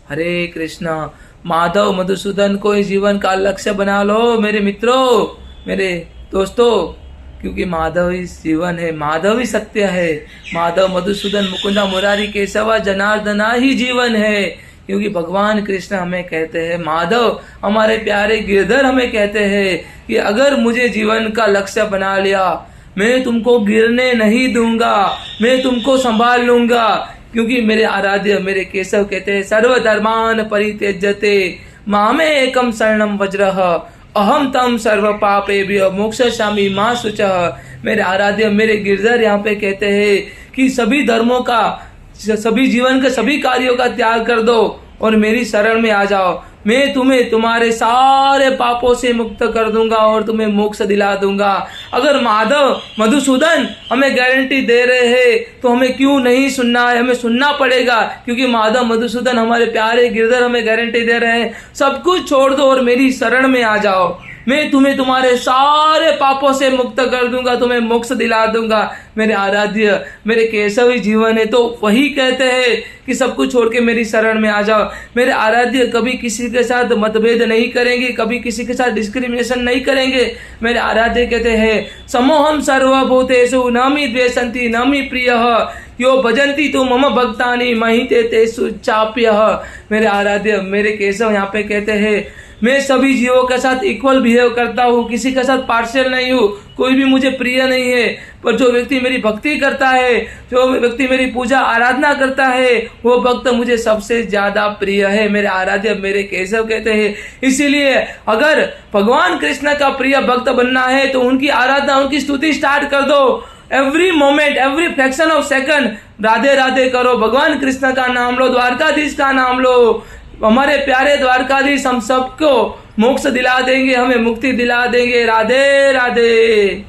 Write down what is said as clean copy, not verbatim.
हरे कृष्णा। माधव मधुसूदन को इस जीवन का लक्ष्य बना लो मेरे मित्रों, मेरे दोस्तों, क्योंकि माधव ही जीवन है, माधव ही सत्य है। माधव मधुसूदन मुकुंदा मुरारी केशवा जनार्दना ही जीवन है। क्योंकि भगवान कृष्ण हमें कहते हैं, माधव हमारे प्यारे गिरधर हमें कहते हैं कि अगर मुझे जीवन का लक्ष्य बना लिया, मैं तुमको गिरने नहीं दूंगा, मैं तुमको संभाल लूंगा। क्योंकि मेरे आराध्य मेरे केशव कहते हैं, सर्वधर्मान परित्यज्यते मामे एकम शरणम वज्रः अहम तम सर्व पापेभ्यो मोक्षयिष्यामि मा शुचः। मेरे आराध्य मेरे गिरधर यहाँ पे कहते हैं कि सभी धर्मों का, सभी जीवन के सभी कार्यों का त्याग कर दो और मेरी शरण में आ जाओ। मैं तुम्हें तुम्हारे सारे पापों से मुक्त कर दूंगा और तुम्हें मोक्ष दिला दूंगा। अगर माधव मधुसूदन हमें गारंटी दे रहे हैं तो हमें क्यों नहीं सुनना है, हमें सुनना पड़ेगा। क्योंकि माधव मधुसूदन हमारे प्यारे गिरधर हमें गारंटी दे रहे हैं, सब कुछ छोड़ दो और मेरी शरण में आ जाओ, मैं तुम्हें तुम्हारे सारे पापों से मुक्त कर दूंगा, तुम्हें मोक्ष दिला दूंगा। मेरे आराध्य मेरे केशव ही जीवन है, तो वही कहते हैं कि सब कुछ छोड़ के मेरी शरण में आ जाओ। मेरे आराध्य कभी किसी के साथ मतभेद नहीं करेंगे, कभी किसी के साथ डिस्क्रिमिनेशन नहीं करेंगे। मेरे आराध्य कहते हैं, समोहम सर्वभूतेषु नामी द्वेषन्ति नामी प्रियः यो भजन्ति तु मम भक्तानि महिते तेषु चाप्यः। मेरे आराध्य मेरे केशव यहाँ पे कहते हैं, मैं सभी जीवों के साथ इक्वल बिहेव करता हूँ, किसी के साथ पार्शियल नहीं हूँ, कोई भी मुझे प्रिय नहीं है। पर जो व्यक्ति मेरी भक्ति करता है, जो व्यक्ति मेरी पूजा आराधना करता है, वो भक्त मुझे सबसे ज्यादा प्रिय है। मेरे आराध्य मेरे केशव कहते हैं, इसीलिए अगर भगवान कृष्ण का प्रिय भक्त बनना है तो उनकी आराधना, उनकी स्तुति स्टार्ट कर दो। Every moment, every fraction of second Radhe Radhe करो, भगवान कृष्ण का नाम लो, द्वारकाधीश का नाम लो। हमारे प्यारे द्वारकाधीश हम सबको मोक्ष दिला देंगे, हमें मुक्ति दिला देंगे। राधे राधे।